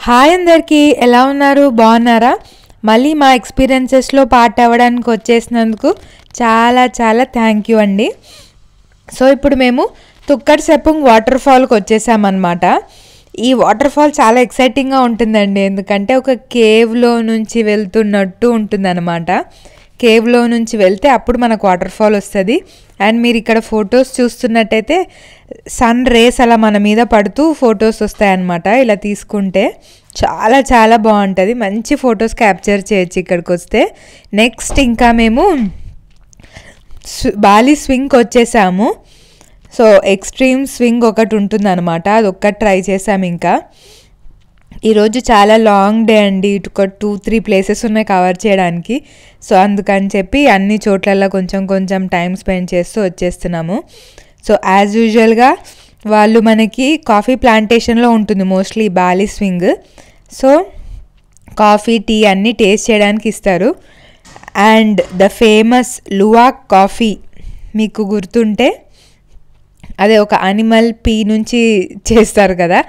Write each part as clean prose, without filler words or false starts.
Hi అందరికీ, ఎలా ఉన్నారు? బాగున్నారా? మళ్ళీ మా ఎక్స్పీరియన్సెస్లో పార్ట్ అవ్వడానికి వచ్చేసినందుకు చాలా చాలా థ్యాంక్ యూ అండి. సో ఇప్పుడు మేము తుక్కడ్ సెపుంగ్ వాటర్ ఫాల్కి వచ్చేసామన్నమాట. ఈ వాటర్ ఫాల్ చాలా ఎక్సైటింగ్గా ఉంటుందండి, ఎందుకంటే ఒక కేవ్లో నుంచి వెళ్తున్నట్టు ఉంటుందన్నమాట. కేవ్లో నుంచి వెళ్తే అప్పుడు మనకు వాటర్ ఫాల్ వస్తుంది. అండ్ మీరు ఇక్కడ ఫొటోస్ చూస్తున్నట్టయితే సన్ రేస్ అలా మన మీద పడుతూ ఫొటోస్ వస్తాయన్నమాట. ఇలా తీసుకుంటే చాలా చాలా బాగుంటుంది, మంచి ఫొటోస్ క్యాప్చర్ చేయొచ్చు ఇక్కడికి వస్తే. నెక్స్ట్ ఇంకా మేము బాలి స్వింగ్కి వచ్చేసాము. సో ఎక్స్ట్రీమ్ స్వింగ్ ఒకటి ఉంటుందన్నమాట, అది ఒక్కటి ట్రై చేసాము. ఇంకా ఈరోజు చాలా లాంగ్ డే అండి, ఒక 2-3 ప్లేసెస్ ఉన్నాయి కవర్ చేయడానికి. సో అందుకని చెప్పి అన్ని చోట్లలో కొంచెం కొంచెం టైం స్పెండ్ చేస్తూ వచ్చేస్తున్నాము. సో యాజ్ యూజువల్గా వాళ్ళు మనకి కాఫీ ప్లాంటేషన్లో ఉంటుంది mostly Bali swing. So coffee, tea అన్నీ టేస్ట్ చేయడానికి ఇస్తారు. And the famous luwak coffee మీకు గుర్తుంటే అదే ఒక అనిమల్ పీ నుంచి చేస్తారు కదా,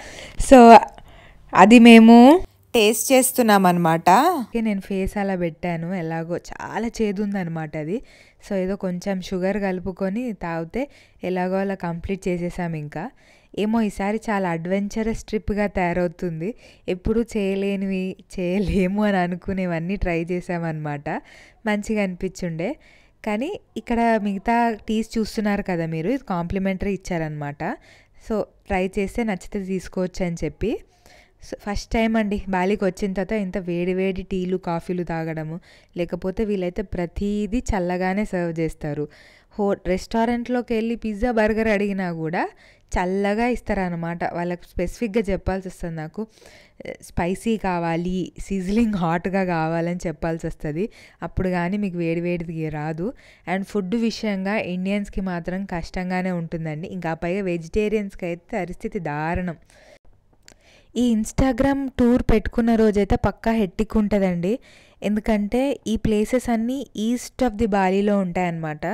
సో అది మేము టేస్ట్ చేస్తున్నాం అనమాట. నేను ఫేస్ అలా పెట్టాను, ఎలాగో చాలా చేదు ఉందన్నమాట అది. సో ఏదో కొంచెం షుగర్ కలుపుకొని తాగితే ఎలాగో అలా కంప్లీట్ చేసేసాము. ఇంకా ఏమో ఈసారి చాలా అడ్వెంచరస్ ట్రిప్గా తయారవుతుంది. ఎప్పుడు చేయలేము అని అనుకునేవన్నీ ట్రై చేసామన్నమాట. మంచిగా అనిపించుండే. కానీ ఇక్కడ మిగతా టీస్ చూస్తున్నారు కదా మీరు, ఇది కాంప్లిమెంటరీ ఇచ్చారనమాట. సో ట్రై చేస్తే నచ్చితే తీసుకోవచ్చు అని చెప్పి. సో ఫస్ట్ టైం అండి బాలికి వచ్చిన తర్వాత ఇంత వేడి వేడి టీలు కాఫీలు తాగడము. లేకపోతే వీళ్ళైతే ప్రతిదీ చల్లగానే సర్వ్ చేస్తారు. రెస్టారెంట్లోకి వెళ్ళి పిజ్జా బర్గర్ అడిగినా కూడా చల్లగా ఇస్తారనమాట. వాళ్ళకి స్పెసిఫిక్గా చెప్పాల్సి వస్తుంది, నాకు స్పైసీ కావాలి, సిజ్లింగ్ హాట్గా కావాలని చెప్పాల్సి వస్తుంది. అప్పుడు కానీ మీకు వేడి వేడిది రాదు. అండ్ ఫుడ్ విషయంగా ఇండియన్స్కి మాత్రం కష్టంగానే ఉంటుందండి. ఇంకా పైగా వెజిటేరియన్స్కి అయితే పరిస్థితి దారుణం. ఈ ఇన్స్టాగ్రామ్ టూర్ పెట్టుకున్న రోజైతే పక్కా హెట్టిక్ ఉంటుందండి, ఎందుకంటే ఈ ప్లేసెస్ అన్నీ ఈస్ట్ ఆఫ్ ది బాలీలో ఉంటాయన్నమాట.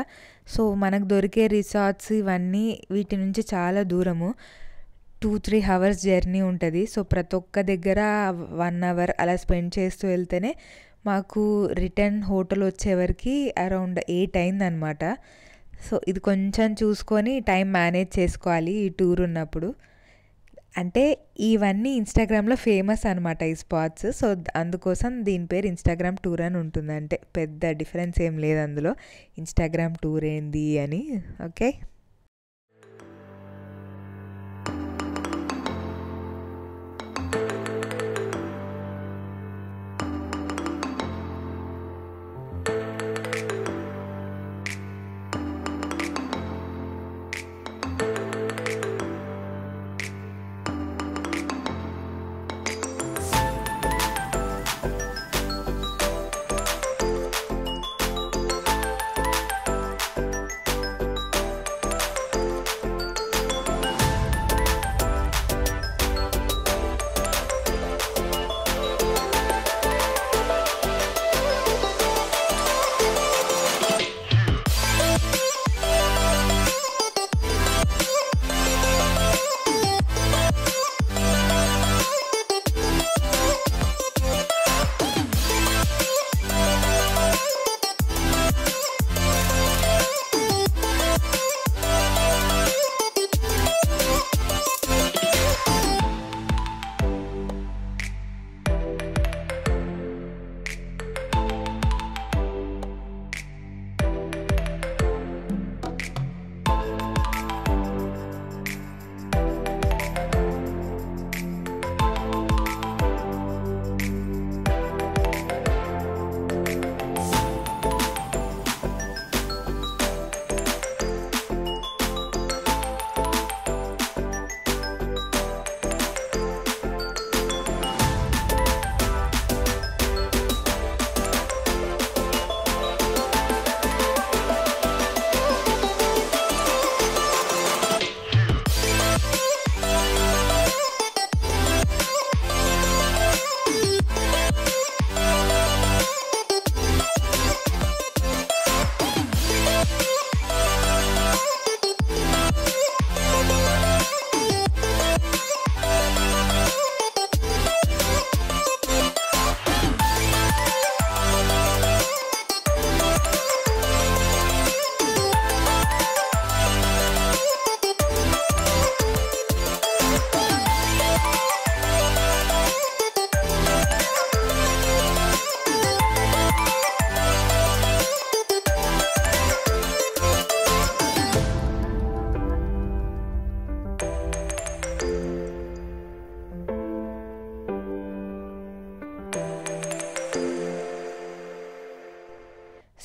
సో మనకు దొరికే రిసార్ట్స్ ఇవన్నీ వీటి నుంచి చాలా దూరము, 2-3 అవర్స్ జర్నీ ఉంటుంది. సో ప్రతి ఒక్క దగ్గర 1 అవర్ అలా స్పెండ్ చేస్తూ వెళ్తేనే మాకు రిటర్న్ హోటల్ వచ్చేవరకు అరౌండ్ 8 అయిందనమాట. సో ఇది కొంచెం చూసుకొని టైం మేనేజ్ చేసుకోవాలి ఈ టూర్ ఉన్నప్పుడు. అంటే ఇవన్నీ ఇన్స్టాగ్రామ్లో ఫేమస్ అనమాట ఈ స్పాట్స్. సో అందుకోసం దీని పేరు ఇన్స్టాగ్రామ్ టూర్ అని ఉంటుంది. అంటే పెద్ద డిఫరెన్స్ ఏం లేదు అందులో, ఇన్స్టాగ్రామ్ టూర్ ఏంది అని. ఓకే,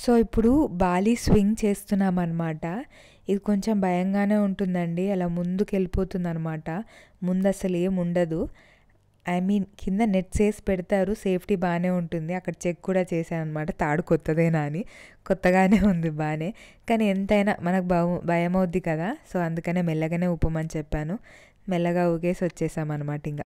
సో ఇప్పుడు బాలి స్వింగ్ చేస్తున్నామన్నమాట. ఇది కొంచెం భయంగానే ఉంటుందండి. అలా ముందుకు వెళ్ళిపోతుందన్నమాట. ముందు అసలు ఏం ఉండదు. ఐ మీన్ కింద నెట్స్ వేసి పెడతారు, సేఫ్టీ బాగానే ఉంటుంది. అక్కడ చెక్ కూడా చేశాను అనమాట, తాడు కొత్తదేనా అని. కొత్తగానే ఉంది బాగానే, కానీ ఎంతైనా మనకు భయం అవుద్ది కదా. సో అందుకనే మెల్లగానే ఊపమని చెప్పాను. మెల్లగా ఊగేసి వచ్చేసామన్నమాట. ఇంకా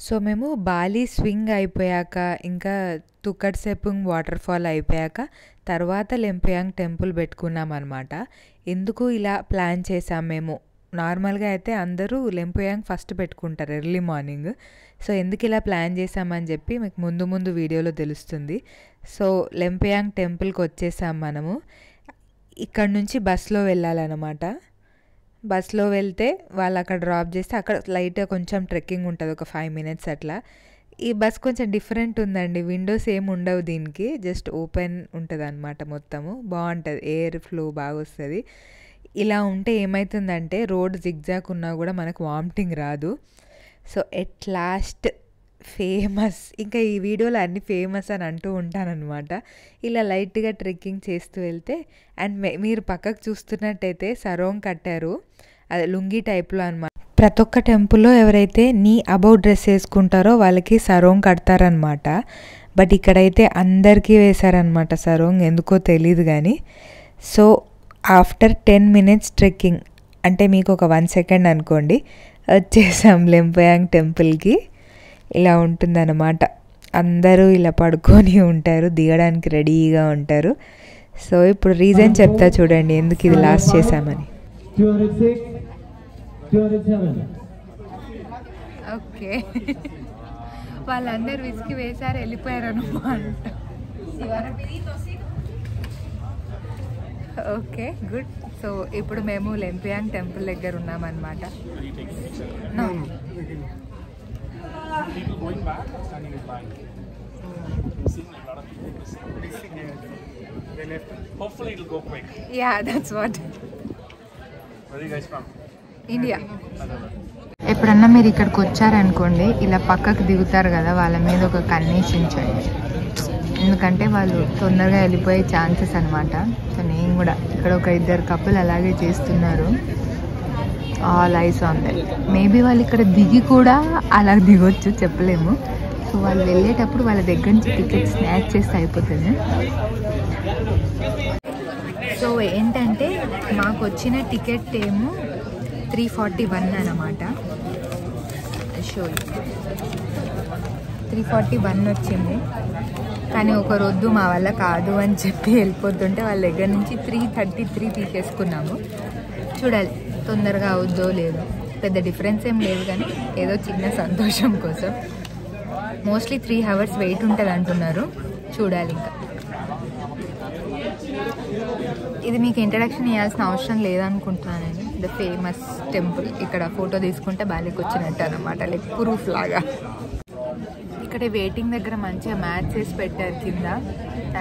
సో మేము బాలి స్వింగ్ అయిపోయాక, ఇంకా తుక్కడ్ సెపుంగ్ వాటర్ ఫాల్ అయిపోయాక తర్వాత లెంపయాంగ్ టెంపుల్ పెట్టుకున్నాం అనమాట. ఎందుకు ఇలా ప్లాన్ చేసాం మేము? నార్మల్గా అయితే అందరూ లెంపయాంగ్ ఫస్ట్ పెట్టుకుంటారు ఎర్లీ మార్నింగ్. సో ఎందుకు ఇలా ప్లాన్ చేసామని చెప్పి మీకు ముందు ముందు వీడియోలో తెలుస్తుంది. సో లెంపయాంగ్ టెంపుల్కి వచ్చేసాం మనము. ఇక్కడ నుంచి బస్లో వెళ్ళాలన్నమాట. బస్లో వెళ్తే వాళ్ళు అక్కడ డ్రాప్ చేస్తే అక్కడ లైట్గా కొంచెం ట్రెక్కింగ్ ఉంటుంది, ఒక 5 minutes అట్లా. ఈ బస్ కొంచెం డిఫరెంట్ ఉందండి. విండోస్ ఏమి ఉండవు దీనికి, జస్ట్ ఓపెన్ ఉంటుంది అనమాట. మొత్తము బాగుంటుంది, ఎయిర్ ఫ్లో బాగా వస్తుంది. ఇలా ఉంటే ఏమవుతుందంటే రోడ్ జిగ్జాగ్ ఉన్నా కూడా మనకు వామిటింగ్ రాదు. సో ఎట్ లాస్ట్ ఫేమస్, ఇంకా ఈ వీడియోలో అన్ని ఫేమస్ అని అంటూ ఉంటానన్నమాట. ఇలా లైట్గా ట్రెక్కింగ్ చేస్తూ వెళ్తే, అండ్ మీరు పక్కకు చూస్తున్నట్టయితే సరోంగ్ కట్టారు, అది లుంగీ టైప్లో అనమాట. ప్రతి ఒక్క టెంపుల్లో ఎవరైతే నీ అబౌట్ డ్రెస్ వేసుకుంటారో వాళ్ళకి సరోంగ్ కడతారనమాట. బట్ ఇక్కడైతే అందరికీ వేశారనమాట సరోంగ్, ఎందుకో తెలీదు కానీ. సో ఆఫ్టర్ 10 minutes ట్రెక్కింగ్, అంటే మీకు ఒక 1 second అనుకోండి, వచ్చేసాం లెంపయాంగ్ టెంపుల్కి. ఇలా ఉంటుందన్నమాట. అందరూ ఇలా పడుకొని ఉంటారు, దిగడానికి రెడీగా ఉంటారు. సో ఇప్పుడు రీజన్ చెప్తా చూడండి ఎందుకు ఇది లాస్ట్ చేసామని. ఓకే, వాళ్ళందరూ విసికి వేశారు, వెళ్ళిపోయారు అనమాట. Okay, good. సో ఇప్పుడు మేము లెంపయాంగ్ టెంపుల్ దగ్గర ఉన్నామన్నమాట. People going back and standing in line. Seeing a lot of people missing. They left. Hopefully it'll go quick. Yeah, that's what. Where are you guys from? India. ఎప్పుడన్నా మీరు ఇక్కడికి వచ్చారనుకోండి, ఇలా పక్కకు దిగుతారు కదా, వాళ్ళ మీద ఒక కన్నేసించండి. ఎందుకంటే వాళ్ళు తొందరగా వెళ్ళిపోయే ఛాన్సెస్ అనమాట. సో నేను కూడా ఇక్కడ ఒక 2 కపుల్ అలాగే చేస్తున్నారు. All eyes on them. Maybe వాళ్ళు ఇక్కడ దిగి కూడా అలా దిగొచ్చు, చెప్పలేము. సో వాళ్ళు వెళ్ళేటప్పుడు వాళ్ళ దగ్గర నుంచి టికెట్ స్నాచ్ చేస్తే అయిపోతుంది. సో ఏంటంటే మాకు వచ్చిన టికెట్ ఏమో 341 అన్నమాట. షో 341 వచ్చింది. కానీ ఒకరొద్దు మా వల్ల కాదు అని చెప్పి వెళ్ళిపోతుంటే వాళ్ళ దగ్గర నుంచి 333 తీసేసుకున్నాము. చూడాలి తొందరగా అవుద్దో లేదో. పెద్ద డిఫరెన్స్ ఏం లేదు కానీ ఏదో చిన్న సంతోషం కోసం. మోస్ట్లీ 3 hours వెయిట్ ఉంటుంది అంటున్నారు, చూడాలి. ఇంకా ఇది మీకు ఇంట్రడక్షన్ ఇవ్వాల్సిన అవసరం లేదనుకుంటున్నాను నేను. ద ఫేమస్ టెంపుల్, ఇక్కడ ఫోటో తీసుకుంటే బాలికి వచ్చినట్టు అనమాట, లైక్ ప్రూఫ్ లాగా. ఇక్కడ వెయిటింగ్ దగ్గర మంచిగా మ్యాచ్ చేసి పెట్టారు కింద.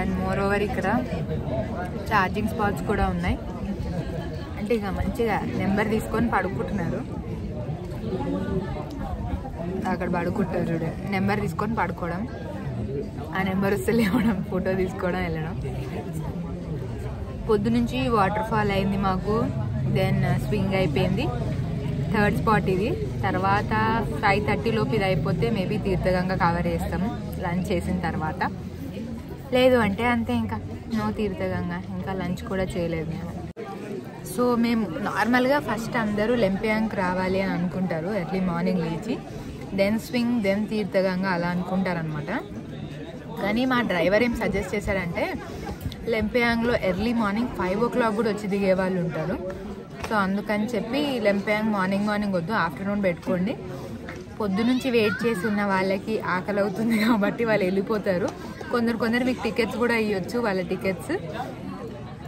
అండ్ మోర్ ఓవర్ ఇక్కడ ఛార్జింగ్ స్పాట్స్ కూడా ఉన్నాయి. అంటే ఇక మంచిగా నెంబర్ తీసుకొని పడుకుంటున్నారు. అక్కడ పడుకుంటారు చూడండి, నెంబర్ తీసుకొని పడుకోవడం, ఆ నెంబర్ వస్తే లేవడం, ఫోటో తీసుకోవడం, వెళ్ళడం. పొద్దు నుంచి వాటర్ ఫాల్ అయింది మాకు, దెన్ స్వింగ్ అయిపోయింది. 3rd spot ఇది. తర్వాత 5:30 లోపు ఇది అయిపోతే మేబీ తీర్థగంగ కవర్ చేస్తాము లంచ్ చేసిన తర్వాత. లేదు అంటే అంతే, ఇంకా నో తీర్థగంగ. ఇంకా లంచ్ కూడా చేయలేదు మేము. సో మేము నార్మల్గా ఫస్ట్ అందరూ లెంపయాంగ్కి రావాలి అని అనుకుంటారు, ఎర్లీ మార్నింగ్ లేచి, దెన్ స్వింగ్, దెన్ తీర్థగంగ అలా అనుకుంటారనమాట. కానీ మా డ్రైవర్ ఏం సజెస్ట్ చేశాడంటే లెంపయాంగ్లో ఎర్లీ మార్నింగ్ 5 o'clock కూడా వచ్చి దిగే వాళ్ళు ఉంటారు. సో అందుకని చెప్పి లెంపయాంగ్ మార్నింగ్ వద్దు, ఆఫ్టర్నూన్ పెట్టుకోండి. పొద్దు నుంచి వెయిట్ చేసి ఉన్న వాళ్ళకి ఆకలి అవుతుంది కాబట్టి వాళ్ళు వెళ్ళిపోతారు. కొందరు మీకు టికెట్స్ కూడా ఇవ్వచ్చు, వాళ్ళ టికెట్స్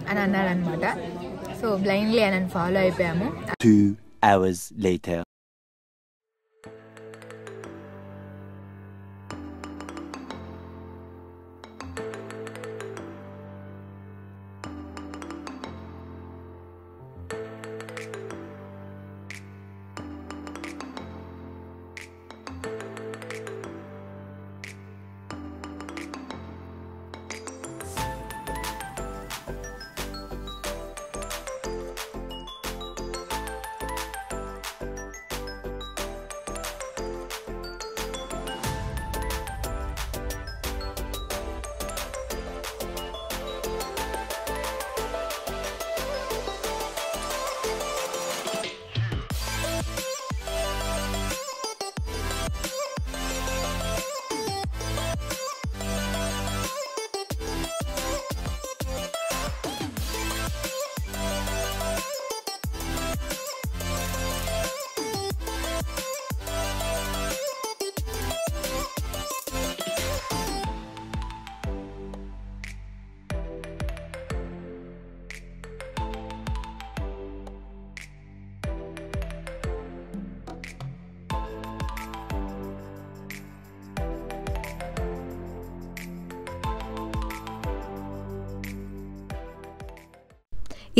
అని అన్నారనమాట. సో బ్లైండ్లీ అని ఫాలో అయిపోయాము. 2 hours later.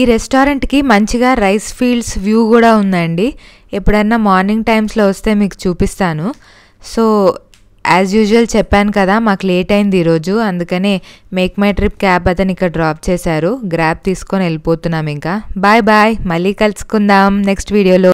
ఈ రెస్టారెంట్కి మంచిగా రైస్ ఫీల్డ్స్ వ్యూ కూడా ఉందండి. ఎప్పుడన్నా మార్నింగ్ టైమ్స్లో వస్తే మీకు చూపిస్తాను. సో యాజ్ యూజువల్ చెప్పాను కదా, మాకు లేట్ అయింది ఈరోజు, అందుకనే మేక్ మై ట్రిప్ క్యాబ్ అతను ఇక్కడ డ్రాప్ చేశారు. గ్రాబ్ తీసుకొని వెళ్ళిపోతున్నాం. ఇంకా బాయ్ బాయ్, మళ్ళీ కలుసుకుందాం నెక్స్ట్ వీడియోలో.